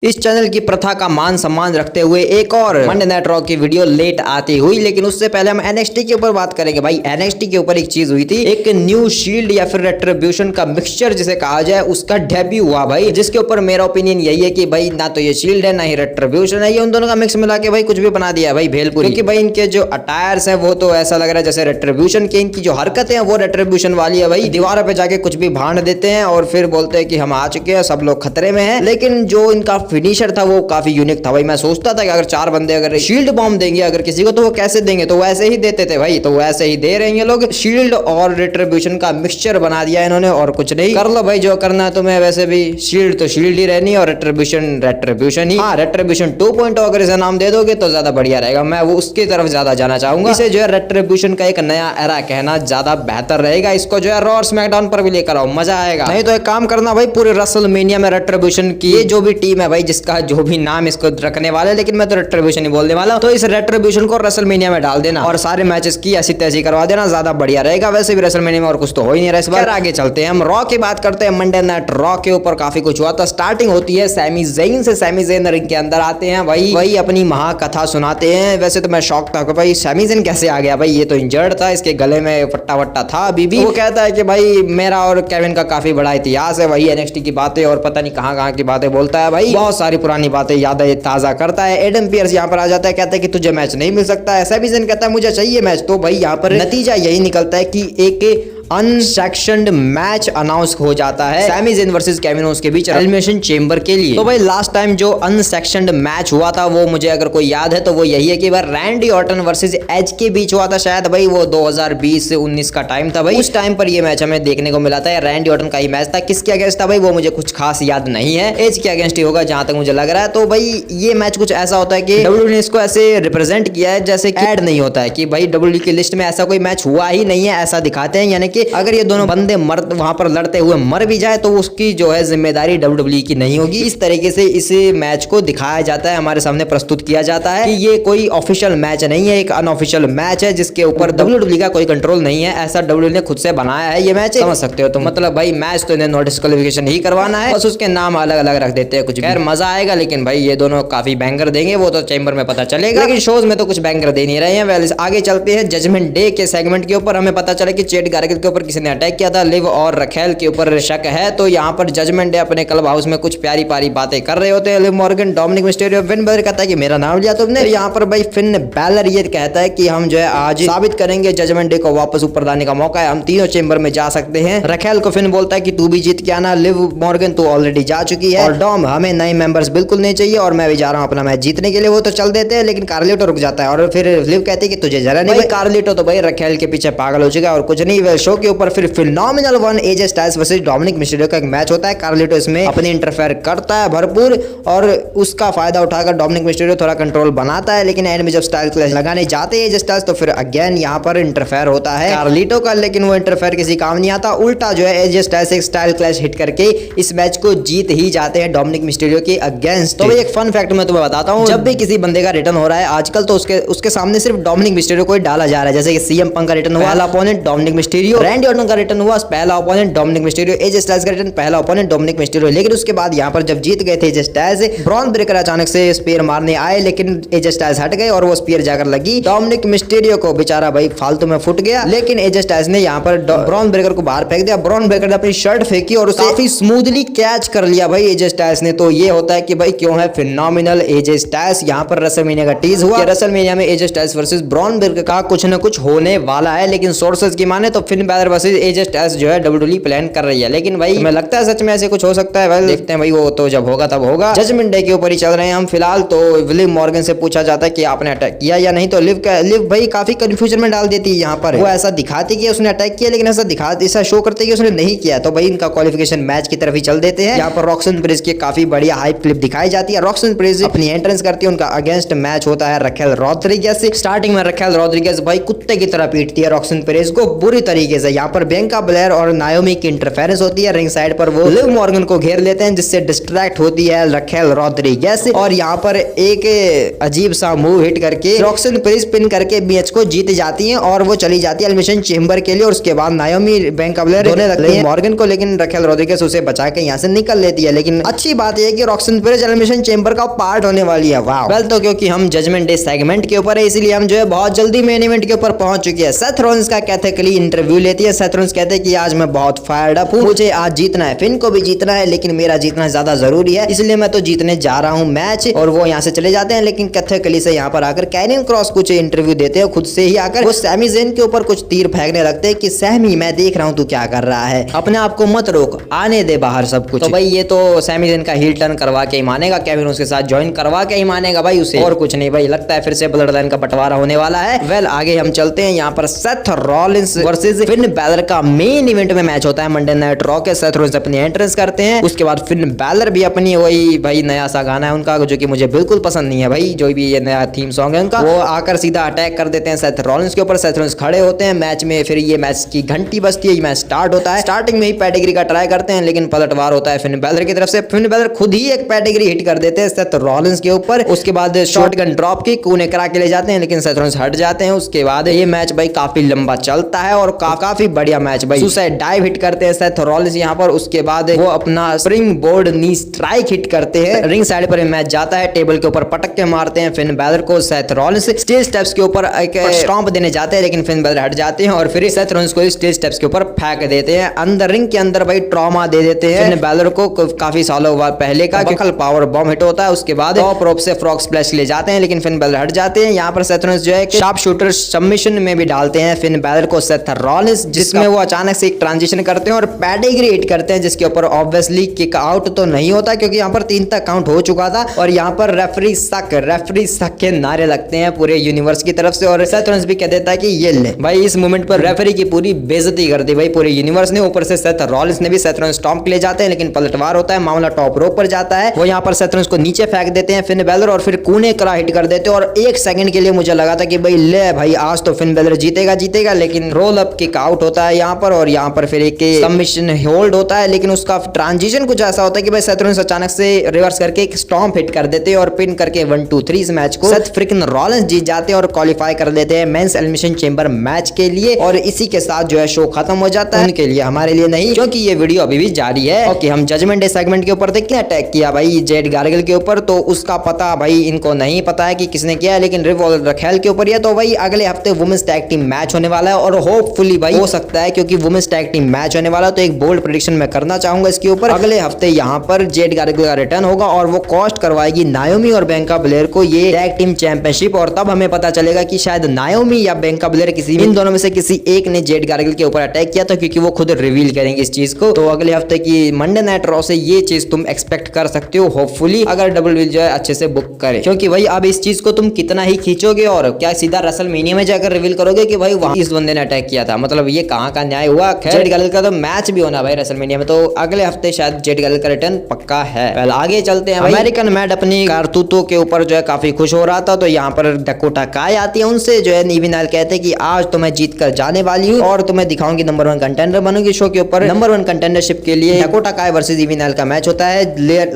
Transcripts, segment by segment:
इस चैनल की प्रथा का मान सम्मान रखते हुए एक और मंडे नाइट रॉ की वीडियो लेट आती हुई, लेकिन उससे पहले हम एनएक्सटी के ऊपर बात करेंगे। भाई एनएक्सटी के ऊपर एक चीज हुई थी, एक न्यू शील्ड या फिर रेट्रिब्यूशन का मिक्सचर जिसे कहा जाए, उसका डेब्यू हुआ भाई, जिसके ऊपर मेरा ओपिनियन यही है कि भाई ना तो ये शील्ड है ना ही रेट्रिब्यूशन है, ये उन दोनों का मिक्स मिला के भाई कुछ भी बना दिया भाई भेलपुरी। क्योंकि भाई इनके जो अटायर्स है वो तो ऐसा लग रहा है जैसे रेट्रिब्यूशन के, इनकी जो हरकतें हैं वो रेट्रिब्यूशन वाली है भाई। दीवार पे जाके कुछ भी भांड देते हैं और फिर बोलते हैं कि हम आ चुके हैं, सब लोग खतरे में हैं। लेकिन जो इनका फिनिशर था वो काफी यूनिक था भाई। मैं सोचता था कि अगर 4 बंदे अगर शील्ड बॉम्ब देंगे अगर किसी को तो वो कैसे देंगे, तो वैसे ही देते थे भाई, तो वैसे ही दे रहे हैं ये लोग। शील्ड और रेट्रिब्यूशन का मिक्सचर बना दिया इन्होंने और कुछ नहीं। कर लो भाई जो करना है तुम्हें, वैसे भी शील्ड तो शील्ड ही रहनी है और रेट्रिब्यूशन ही। हाँ, रेट्रिब्यूशन 2.0 अगर इसे नाम दे दोगे तो ज्यादा बढ़िया रहेगा, मैं वो उसकी तरफ ज्यादा जाना चाहूंगा। इसे जो है रेट्रिब्यूशन का एक नया एरा कहना ज्यादा बेहतर रहेगा। इसको जो है रॉ और स्मैकडाउन पर भी लेकर आओ, मजा आएगा। नहीं तो एक काम करना भाई, पूरे रेसलमेनिया में रेट्रिब्यूशन की ये जो भी टीम है भाई, जिसका जो भी नाम इसको रखने वाले, लेकिन मैं तो रेट्रिब्यूशन ही बोलने वाला हूं, तो इस रेट्रिब्यूशन को रेसलमेनिया में डाल देना और सारे मैचेस की ऐसी तैसी करवा देना, ज्यादा बढ़िया रहेगा। वैसे भी रेसलमेनिया में और कुछ तो हो ही नहीं रहा इस बार। आगे चलते हैं, हम रॉ की बात करते हैं। मंडे नाइट रॉ के ऊपर काफी कुछ हुआ था। स्टार्टिंग होती है सैमी ज़ेन से। सैमी ज़ेन रिंग के अंदर आते हैं भाई, वही अपनी महाकथा सुनाते हैं। वैसे तो मैं शॉक था कि भाई सैमी ज़ेन कैसे आ गया भाई, ये तो इंजर्ड था, इसके गले में फट्टा वट्टा था अभी भी। वो कहता है कि भाई मेरा और केविन का काफी बड़ा इतिहास है, वही एनएक्सटी की बातें और पता नहीं कहां की बातें बोलता है भाई, बहुत सारी पुरानी बातें यादें ताजा करता है। एडम पियर्स यहाँ पर आ जाता है, कहता है कि तुझे मैच नहीं मिल सकता है। सैमी ज़ेन कहता है मुझे चाहिए मैच। तो भाई यहाँ पर नतीजा यही निकलता है कि एक अनसेक्शनड मैच अनाउंस हो जाता है Sami Zayn versus Kevin Owens के बीच एलिमिनेशन चेंबर के लिए। तो भाई लास्ट टाइम जो अनसेक्शनड मैच हुआ था वो मुझे अगर कोई याद है तो वो यही है कि भाई रैंडी ऑर्टन वर्सेस एज के बीच हुआ था शायद भाई, वो 2020 से 19 का टाइम था भाई। उस टाइम पर ये मैच हमें देखने को मिला था, रैंडी ऑर्टन का ही मैच था। किसके अगेंस्ट था भाई वो मुझे कुछ खास याद नहीं है, एज के अगेंस्ट ही होगा जहां तक मुझे लग रहा है। तो भाई ये मैच कुछ ऐसा होता है कि डब्ल्यूडब्ल्यूई ने इसको ऐसे रिप्रेजेंट किया है जैसे कि ऐड नहीं होता है कि भाई डब्ल्यूडब्ल्यूई की लिस्ट में ऐसा कोई मैच हुआ ही नहीं है, ऐसा दिखाते हैं। यानी कि अगर ये दोनों बंदे वहां पर लड़ते हुए मर भी जाए तो उसकी जो है जिम्मेदारी डब्ल्यूडब्ल्यूई की नहीं होगी। इस तरीके से इस मैच को दिखाया जाता है, हमारे सामने प्रस्तुत किया जाता है कि ये कोई ऑफिशियल मैच नहीं है, एक अनऑफिशियल मैच है जिसके ऊपर डब्ल्यूडब्ल्यूई का कोई कंट्रोल नहीं है। ऐसा डब्ल्यूडब्ल्यूई ने खुद से बनाया है ये मैच, समझ सकते हो। तो मतलब भाई मैच तो इन्हें नो डिस्क्वालिफिकेशन ही करवाना है, बस उसके नाम अलग अलग रख देते हैं कुछ। खैर मजा आएगा, लेकिन भाई ये दोनों काफी बैंगर देंगे, वो तो चैम्बर में पता चलेगा, लेकिन शोज में तो कुछ बैंगर दे नहीं रहे हैं। वेल आगे चलते हैं जजमेंट डे के सेगमेंट के ऊपर। हमें पता चला कि चेट गार्गिल के ऊपर किसी ने अटैक किया था, लिव और रखेल के ऊपर शक है। तो यहाँ पर जजमेंट डे अपने क्लब हाउस में कुछ प्यारी प्यारी बातें कर रहे होते हैं। Liv Morgan, Dominik Mysterio, Finn Balor कहता है कि मेरा नाम लिया तुमने। यहाँ पर भाई फिन बैलर ये कहता है कि हम जो है आज साबित करेंगे जजमेंट डे को वापस ऊपर लाने का मौका है, हम तीनों चेंबर में जा सकते हैं। रखेल को फिन बोलता है कि तू भी जीत के आना। लिव मॉर्गन तू ऑलरेडी जा चुकी है, और डॉम हमें नए मेंबर्स बिल्कुल नहीं चाहिए और मैं भी जा रहा हूँ अपना मैच जीतने के लिए। वो तो चल देते हैं, लेकिन कार्लिटो रुक जाता है और फिर लिव कहते हैं कि तुझे जरा नहीं। कार्लिटो तो भाई रखेल के पीछे पागल हो चुका है और कुछ नहीं। शो के ऊपर फिर phenomenal one AJ Styles versus Dominik Mysterio का एक मैच होता है। कार्लिटो इसमें अपने इंटरफेयर करता है भरपूर और उसका फायदा उठाकर डोमिनिक मिस्टेरियो थोड़ा कंट्रोल बनाता है, लेकिन एंड में जब स्टाइल क्लैश लगाने जाते हैं स्टाइल्स तो फिर अगेन यहाँ पर इंटरफेयर होता है कार्लिटो का, लेकिन वो इंटरफेयर किसी काम नहीं आता। उल्टा जो है एजे स्टाइल्स एक स्टाइल क्लैश हिट करके इस मैच को जीत ही जाते हैं डोमिनिक मिस्टेरियो के अगेंस्ट। तो एक फन फैक्ट मैं तुम्हें बताता हूँ, जब भी किसी बंदे का रिटर्न हो रहा है आजकल तो उसके सामने सिर्फ डोमिनिक मिस्टेरियो को डाला जा रहा है। जैसे कि सीएम पंक का रिटर्न हुआ, पहला opponent Dominik Mysterio. Randy Orton का रिटर्न हुआ, पहला opponent Dominik Mysterio. AJ Styles का रिटर्न, पहला ओपोनेंट डोमिनिक मिस्टेरियो। लेकिन उसके बाद यहाँ पर जब जीत गए थे एजे स्टाइल्स, ब्रॉन ब्रेकर अचानक से स्पीयर मारने आए, लेकिन एजे स्टाइल्स हट गए और वो स्पीयर जाकर लगी डोमिनिक मिस्टेरियो को। बेचारा भाई फालतू में फुट गया, लेकिन एजे स्टाइल्स ने यहाँ पर ब्रॉन ब्रेकर को बाहर फेंक दिया। ब्रॉन ब्रेकर ने अपनी शर्ट फेंकी और उसे काफी स्मूथली कैच कर लिया भाई एजे स्टाइल्स ने। तो ये होता है कि भाई क्यों है फिनोमिनल एजे स्टाइल्स। यहाँ पर रेसलमेनिया का टीज हुआ, रेसलमेनिया में एजे स्टाइल्स वर्सेस ब्रॉन ब्रेकर का कुछ न कुछ होने वाला है, लेकिन सोर्सेज की माने तो Finn Balor versus AJ Styles जो है डब्ल्यूडब्ल्यूई प्लान कर रही है। लेकिन भाई हमें लगता है सच में ऐसे कुछ हो सकता है, देखते हैं भाई, वो तो जब होगा तब होगा। जजमेंट डे के ऊपर ही चल रहे हैं हम फिलहाल। तो लिव मॉर्गन से पूछा जाता है कि आपने अटैक किया या नहीं, तो लिव भाई काफी कंफ्यूजन में डाल देती है। यहाँ पर वो ऐसा दिखाती कि उसने अटैक किया, लेकिन ऐसा शो करते कि उसने नहीं किया। तो भाई इनका क्वालिफिकेशन मैच की तरफ ही चल देते हैं। यहाँ पर रॉक्सन प्रेस की काफी बढ़िया हाइप क्लिप दिखाई जाती है। रॉक्सन प्रेस अपनी एंट्रेंस करती है, उनका अगेंस्ट मैच होता है रखेल रॉड्रिगेज से। स्टार्टिंग में रखेल रॉड्रिगेज भाई कुत्ते की तरह पीटती है रॉक्सन प्रेस को बुरी तरीके तरीके से। यहाँ पर बियांका ब्लेयर और नायोमी की इंटरफेरेंस होती है, रिंग साइड पर वो लिव मॉर्गन को घेर लेते हैं जिससे डिस्ट्रैक्ट होती है रखेल रॉड्रिगेज, और यहाँ पर एक अजीब सा मूव हिट करके रॉक्सन पेरिस पिन करके मैच को जीत जाती है और वो चली जाती है एलिमिनेशन चेंबर के लिए। और उसके बाद नायोमी बियांका ब्लेयर धोने लगती है मॉर्गन को, लेकिन रखेल रॉड्रिगेज उसे बचा के यहाँ से निकल लेती है। लेकिन अच्छी बात यह है कि रॉक्सन पेरिस एलिमिनेशन चेंबर का पार्ट होने वाली है। वाह, वेल तो क्योंकि हम जजमेंट डे सेगमेंट के ऊपर है इसलिए हम जो है बहुत जल्दी मेन इवेंट के ऊपर पहुंच चुके हैं। सेथ रॉलिंस का कैथेकली इंटरव्यू लेती है। सेथ रॉलिंस कहते हैं कि आज मैं बहुत फायर्ड अप हूं, मुझे आज जीतना है, फिन को भी जीतना है, लेकिन मेरा जीतना ज्यादा जरूरी है इसलिए मैं तो जीतने जा रहा हूं मैच। और वो यहाँ से चले जाते हैं। लेकिन कैथेकली से यहाँ पर आकर कैरियन क्रॉस कुछ इंटरव्यू देते हैं खुद से ही आकर। वो सैमी ज़ेन के ऊपर कुछ तीर फेंकने लगते हैं कि सैमी मैं देख रहा हूँ तू क्या कर रहा है, अपने आप को मत रोक, आने दे बाहर सब कुछ। तो भाई ये तो सैमी ज़ेन का हील टर्न करवा के ही मानेगा, केविन उसके साथ ज्वाइन करवा के ही मानेगा भाई उसे, और कुछ नहीं भाई। लगता है फिर से ब्लड लाइन का बंटवारा होने वाला है। वेल आगे हम चलते हैं। यहाँ पर Seth Rollins versus Finn Balor का मेन इवेंट में मैच होता है मंडे नाइट रॉ के। सेथ रॉलिंस अपनी एंट्रेंस करते हैं, उसके बाद फिन बैलर भी अपनी वही भाई नया सा गाना है उनका जो कि मुझे बिल्कुल पसंद नहीं है भाई, जो भी ये नया थीम सॉन्ग है उनका, वो आकर सीधा अटैक कर देते हैं सेथ रॉलिंस के ऊपर। सेथ रॉलिंस खड़े होते हैं मैच में, फिर ये मैच की घंटी बजती है, मैच स्टार्ट होता है। स्टार्टिंग में ही पेडिग्री का ट्राई करते हैं लेकिन पलटवार होता है फिन बैलर की तरफ से। फिन बैलर खुद ही एक पेडिग्री हिट कर देते हैं सेथ रॉलिंस के ऊपर। उसके बाद शॉटगन ड्रॉप की कूने करा के ले जाते हैं लेकिन सेथ रॉलिंस हट जाते हैं। उसके बाद ये मैच भाई काफी लंबा चलता है और काफी बढ़िया मैच भाई। सुसाइड डाइव हिट करते हैं सेथ रॉलिंस यहाँ पर। उसके बाद वो अपना spring board knee strike hit करते हैं। रिंग साइड पर मैच जाता है, टेबल के ऊपर पटक के मारते हैं फिन बैलर को। सेथ रॉलिंस स्टेज स्टेप्स के ऊपर एक स्टॉम्प देने जाते हैं लेकिन फिन बैलर हट जाते हैं और फिर सेथ रॉलिंस को स्टेज स्टेप्स के ऊपर फेंक देते हैं। अंदर रिंग के अंदर भाई ट्रॉमा दे देते हैं फिन बैलर को काफी सालों पहले का बकल पावर बॉम्ब हिट होता है। उसके बाद टॉप रोप से फ्रॉग स्प्लैश ले जाते हैं लेकिन फिन बैलर हट जाते हैं। यहाँ पर सेथ रॉलिंस जो है शार्प शूटर सबमिशन में भी डालते हैं फिन बैलर को सेथ रॉलिंस, जिसमें वो अचानक से एक ट्रांजिशन करते हैं और पेडिग्री हिट करते हैं जिसके ऊपर ऑब्वियसली किक आउट तो नहीं होता क्योंकि यहाँ पर 3 तक काउंट हो चुका था। और यहाँ पर रेफरी सक के नारे लगते हैं पूरे यूनिवर्स की तरफ से और सेथ रॉलिंस भी कह देता है कि ये ले भाई। इस मोमेंट पर रेफरी की पूरी बेइज्जती कर दी भाई पूरे यूनिवर्स ने। ऊपर से सेथ रॉलिंस ने भी सेथ रॉलिंस स्टॉम्प के ले जाते हैं लेकिन पलटवार होता है, मामला टॉप रोप पर जाता है। वो यहाँ पर सेथ रॉलिंस को नीचे फेंक देते हैं फिन बैलर और फिर कूने करा हिट कर देते हैं। और 1 सेकंड के लिए मुझे लगा था कि भाई ले भाई आज तो फिन बैलर जीतेगा, लेकिन रोल अप किक आउट होता है यहाँ पर। और यहाँ पर फिर एक सबमिशन होल्ड होता है लेकिन उसका ट्रांजिशन कुछ ऐसा होता है कि भाई सेथ रॉलिंस अचानक से रिवर्स करके एक स्टॉम्प हिट कर देते हैं और पिन करके 1-2-3 इस मैच को सेथ फ्रिकन रॉलिंस जीत जाते हैं और क्वालिफाई कर लेते हैं मेंस एलिमिनेशन चेंबर मैच के लिए। और इसी के साथ जो है शो खत्म हो जाता है, उनके लिए, हमारे लिए नहीं, क्योंकि ये वीडियो अभी भी जारी है। ओके, हम जजमेंट डे सेगमेंट के ऊपर देखते हैं अटैक किया भाई जेड गार्गल के ऊपर, तो उसका पता भाई इनको नहीं पता है कि किसने किया है, लेकिन रिव और रखेल के ऊपर। तो भाई अगले हफ्ते वुमेन्स टैग टीम मैच होने वाला है और होपफुली भाई हो सकता है क्योंकि वुमेन्स टैग टीम मैच होने वाला है तो एक बोल्ड प्रेडिक्शन मैं करना चाहूंगा इसके ऊपर। अगले हफ्ते यहाँ पर जेड गार्गल का रिटर्न होगा और वो कॉस्ट करवाएगी नायोमी और बियांका ब्लेयर को ये टैग टीम चैंपियनशिप। और तब हमें पता चलेगा कि शायद नायोमी या बियांका ब्लेयर इन दोनों में से किसी एक ने जेड गार्गल के ऊपर अटैक किया था, क्योंकि वो खुद रिवील करेंगे इस चीज को। तो अगले हफ्ते की मंडे नाइट रॉ से ये चीज तुम एक्सपेक्ट कर सकते हो होपफुली, अगर WWE जो है अच्छे से बुक करे। क्योंकि भाई अब इस चीज को तुम कितना ही खींचोगे और क्या सीधा रेसलमेनिया में जाकर रिवील करोगे कि भाई वहां इस बंदे ने अटैक किया था, मतलब ये कहां का न्याय हुआ। जेड गार्गल का तो मैच भी होना भाई रेसलमेनिया में, तो अगले हफ्ते शायद जेड गार्गल का रिटर्न पक्का है। पहले आगे चलते हैं। अमेरिकन मैड अपनी कारतूतों के ऊपर जो है काफी खुश हो रहा था, तो यहाँ पर डकोटा काय आती है उनसे, जो है नीवी नाइल कहते हैं कि आज तो मैं जीत कर जाने वाली हूँ और तुम्हें दिखाऊंगी नंबर 1 कंटेंडर बनूंगी। शो के ऊपर नंबर 1 कंटेंडरशिप के लिए डकोटा काय वर्सेस नीवी नाइल का मैच होता है।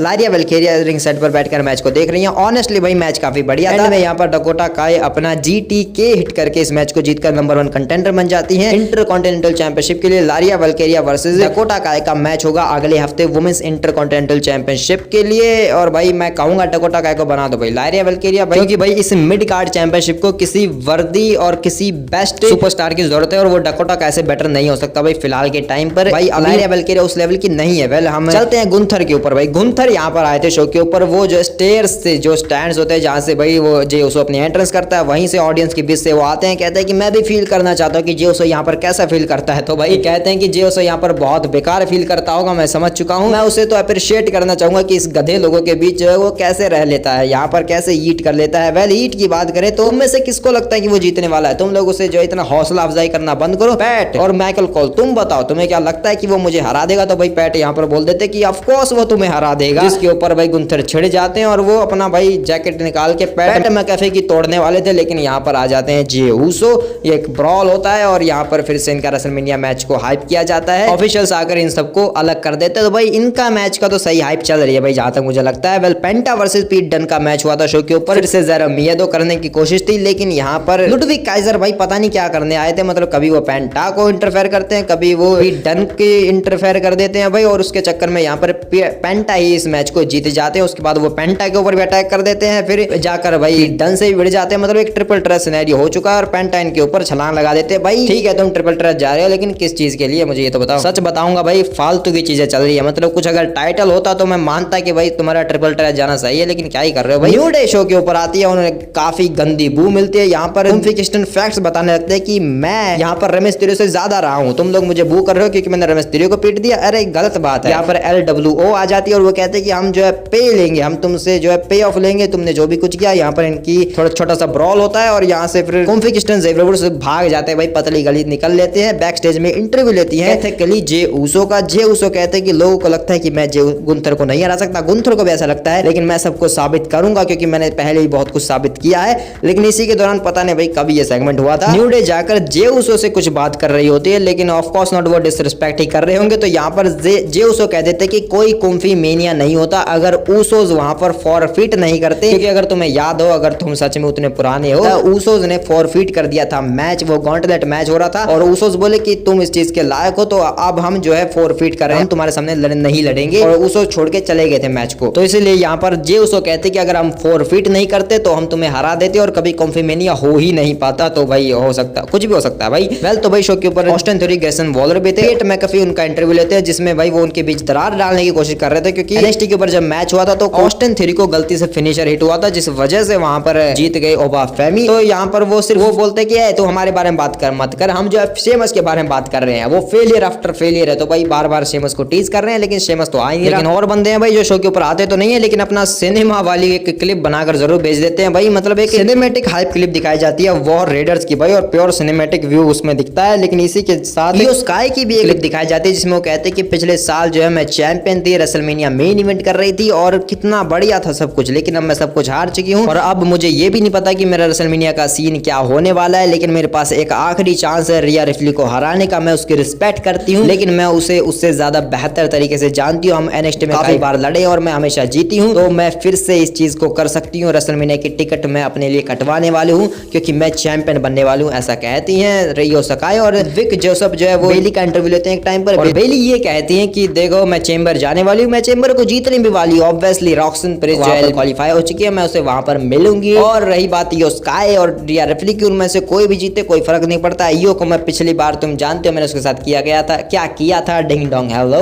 लारिया वेलकेरिया रिंग साइड पर बैठकर मैच को देख रही है। ऑनेस्टली भाई मैच काफी बढ़िया था। यहाँ पर डकोटा काय अपना GTK हिट करके इस मैच को जीतकर नंबर 1 कंटेंडर बन जाती है इंटर कॉन्टिनेंटल चैंपियनशिप के लिए। लारिया वेलकेरिया वर्सेस डकोटा काय का मैच होगा अगले हफ्ते वुमेन्स इंटर कॉन्टिनेंटल चैंपियनशिप के लिए। और भाई मैं कहूंगा डकोटा काय को बना दो भाई लारिया वेलकेरिया भाई, क्योंकि भाई इस मिड कार्ड चैंपियनशिप को किसी वर्दी और किसी बेस्ट सुपरस्टार की जरूरत है और वो डकोटा काय से बेटर नहीं हो सकता भाई फिलहाल के टाइम पर। भाई लारिया वेलकेरिया उस लेवल की नहीं है। वेल हम चलते हैं गुंथर के ऊपर। भाई गुंथर यहाँ पर आए थे शो के ऊपर, वो जो स्टेयर्स से जो स्टैंड्स होते हैं जहाँ से भाई वो जे उसो अपनी एंट्रेंस करता है, वहीं से ऑडियंस के बीच से वो आते हैं, कहते हैं कि मैं भी फील करना चाहता हूँ कि जे उसो यहाँ पर कैसा फील करता है। तो भाई कहते हैं कि जे उसो यहाँ पर बहुत बेकार फील करता होगा, मैं समझ चुका हूँ, मैं उसे तो अप्रिशिएट करना चाहूंगा कि इस गधे लोगों के बीच जो है वो कैसे रह लेता है, यहाँ पर कैसे ईट कर लेता है। वेल ईट की बात करें तो तुम में से किसको लगता है कि वो जीतने वाला है? तुम लोग उसे जो इतना हौसला अफजाई करना बंद करो। पैट और माइकल कॉल, तुम बताओ तुम्हें क्या लगता है कि वो मुझे हरा देगा? तो भाई पैट यहाँ पर बोल देते कि ऑफ कोर्स वो तुम्हें हरा देगा, जिसके ऊपर भाई गुंथर छिड़ जाते हैं और वो अपना भाई जैकेट निकाल के पैट मैकैफे की तोड़ने वाले थे, लेकिन यहाँ पर आ जाते हैं जे ऊसो। ये एक ब्रॉल होता है और यहाँ पर फिर से इनका रेसलमेनिया मैच को हाइप किया जाता है, ऑफिशियल्स आकर इन सबको अलग कर देते हैं। तो भाई इनका मैच का तो सही हाइप चल रही है भाई, जहां तक मुझे लगता है। वेल पेंटा वर्सेस पीट डन का मैच हुआ था शो के ऊपर, फिर से ज़रा मियादो करने की कोशिश थी, लेकिन यहाँ पर लुडविग काइजर भाई पता नहीं क्या करने आए थे। मतलब कभी वो पेंटा को इंटरफेयर करते हैं, कभी वो पीट डन के इंटरफेयर कर देते हैं भाई, और उसके चक्कर में यहाँ पर पेंटा ही इस मैच को जीत जाते हैं। उसके बाद वो पेंटा के ऊपर भी अटैक कर देते हैं, फिर जाकर भाई डन से भी भिड़ जाते हैं। मतलब एक ट्रिपल ट्रेट सिनेरियो हो चुका है और पेंटा इनके ऊपर छलांग लगा देते हैं। भाई ठीक है तुम ट्रिपल ट्रेट जा रहे हो, लेकिन किस चीज के लिए मुझे ये तो बताओ। सच बताऊंगा भाई फालतू की चीजें चल रही है। मतलब कुछ अगर टाइटल होता तो मैं मानता कि भाई तुम्हारा ट्रिपल ट्रेट जाना सही है, लेकिन क्या ही कर रहे हो भाई। न्यू डे शो के ऊपर आती है, उन्होंने काफी गंदी बू मिलती है। यहाँ पर किस्टन फैक्ट्स बताने लगते हैं कि मैं यहाँ पर रेमिस मिस्टीरियो से ज्यादा रहा हूँ, तुम लोग मुझे बू कर रहे हो क्योंकि मैंने रेमिस मिस्टीरियो को पीट दिया। अरे गलत बात है। यहाँ पर LWO आ जाती है और वो कहते हैं कि हम जो है पे लेंगे, हम तुमसे जो है पे ऑफ लेंगे, तुमने जो भी कुछ किया। यहाँ पर इनकी थोड़ा छोटा सा ब्रॉल होता है और यहाँ से फिर कोफी किस्टन ज़ेवियर वुड्स भाग जाते हैं भाई, पतली गली निकल लेते हैं। बैक स्टेज में इंटरव्यू लेती है एथिकली जे ऊसो का। जे ऊसो कहते हैं कि लोगों को लगता है कि मैं जे गुंथर को नहीं हरा सकता, गुंथर को भी ऐसा लगता है, लेकिन मैं सबको साबित करूंगा क्योंकि मैंने पहले ही बहुत कुछ साबित किया है। लेकिन इसी के दौरान पता नहीं भाई कभी ये सेगमेंट हुआ था, न्यू डे जाकर जे ऊसो से कुछ बात कर रही होती है, लेकिन ऑफ कोर्स नॉट वो डिसरिस्पेक्ट ही कर रहे होंगे। तो यहाँ पर जे ऊसो कह देते कि कोई कुम्फी मेनिया नहीं होता अगर ऊसोज वहां पर फॉरफिट नहीं करते, क्योंकि अगर तुम्हें याद हो, अगर तुम सच में उतने पुराने हो, ऊसोज ने फॉरफिट कर दिया था मैच, वो गॉन्टलेट मैच हो रहा था और ऊसोज बोले कि तुम इस चीज के लायक हो, तो अब हम जो है फॉरफिट कर रहे हैं, हम तुम्हारे सामने नहीं लड़ेंगे, और ऊसोज छोड़ के चले गए थे मैच को। तो इसलिए यहाँ पर जे ऊसो कहते कि अगर हम फॉरफिट नहीं करते तो हम तुम्हें हरा देते और कभी कुम्फी मेनिया हो ही नहीं पाता। तो भाई हो सकता, कुछ भी हो सकता है भाई। वेल तो भाई शो के ऊपर ऑस्टिन थ्योरी, ग्रेसन वॉलर भी थे। पेट मैकफी उनका इंटरव्यू लेते हैं जिसमें भाई वो उनके बीच दरार डालने की कोशिश कर रहे थे, क्योंकि NXT के ऊपर जब मैच हुआ था तो ऑस्टिन थ्योरी को गलती से फिनिशर हिट हुआ था, जिस वजह से वहां पर जीत गए ओबा फेमी। तो यहाँ पर वो सिर्फ वो बोलते कि तो हमारे बारे में बात कर मत कर, हम जो है शेमस के बारे में बात कर रहे हैं, वो फेलियर आफ्टर फेलियर है। तो भाई बार बार शेमस को टीज कर रहे हैं, लेकिन शेमस तो आ ही नहीं रहा। लेकिन और बंदे हैं भाई जो शो के ऊपर आते तो नहीं है, लेकिन अपना सिनेमा वाली एक क्लिप बनाकर जरूर भेज देते हैं भाई। मतलब एक सिनेमेटिक हाइप क्लिप दिखाई जाती है वॉर रेडर्स की भाई, और प्योर सिनेमेटिक व्यू उसमें दिखता है। लेकिन इसी के साथ इयो स्काई की भी एक क्लिप दिखाई जाती है जिसमें वो कहते हैं कि पिछले साल जो है मैं चैंपियन थी, रेसलमेनिया मेन इवेंट कर रही थी और कितना बढ़िया था सब कुछ, लेकिन अब मैं सब कुछ हार चुकी हूँ और अब मुझे ये भी नहीं पता कि मेरा रेसलमेनिया का सीन क्या होने वाला है। लेकिन मेरे पास एक आखिरी चांस है रिया रिप्ली को हराने का, मैं उसकी रिस्पेक्ट करती हूँ, लेकिन मैं उसे उससे ज्यादा बेहतर तरीके से जानती हूँ। हम NXT में काफी बार लड़े और मैं हमेशा जीती हूँ, तो मैं फिर से इस चीज को कर सकती हूँ। रेसलमेनिया की टिकट मैं अपने लिए कटवाने वाली हूँ क्योंकि मैं चैंपियन बनने वाली हूँ, ऐसा कहती हैं रियो सकाई। और विक जोसेफ जो है वो बेली का इंटरव्यू लेते हैं एक टाइम पर, और बेली ये कहती हैं कि देखो मैं चेंबर जाने वाली हूँ, मैं चेंबर को जीतने भी वाली हूँ। ऑब्वियसली रॉक्सन प्रिंस जो है क्वालीफाई हो चुकी है, मैं उसे वहां पर मिलूंगी। और रही बात यो स्काई और रिया रिप्ली की, उनमें से कोई भी जीते कोई फर्क नहीं पड़ता। यो को मैं पिछली बार तुम जानते हो मैंने उसके साथ क्या किया था डिंग डोंग हेलो।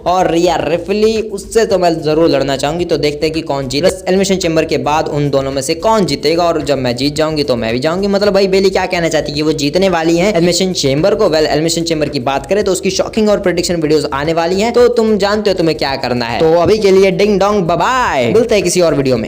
और रिया रिप्ली उससे तो मैं जरूर लड़ना चाहूंगी, तो देखते हैं कि कौन जीते। एलिमिनेशन चेंबर के बाद उन दोनों में से कौन जीतेगा, और जब मैं जीत जाऊंगी तो मैं भी जाऊंगी। मतलब भाई बेली क्या कहना चाहती है कि वो जीतने वाली है एलिमिनेशन चेंबर को। वेल एलिमिनेशन चेंबर की बात करें तो उसकी शॉकिंग और प्रेडिक्शन वीडियोस आने वाली हैं, तो तुम जानते हो तुम्हें क्या करना है। तो अभी के लिए डिंग डोंग बाय बाय, मिलते हैं किसी और वीडियो में।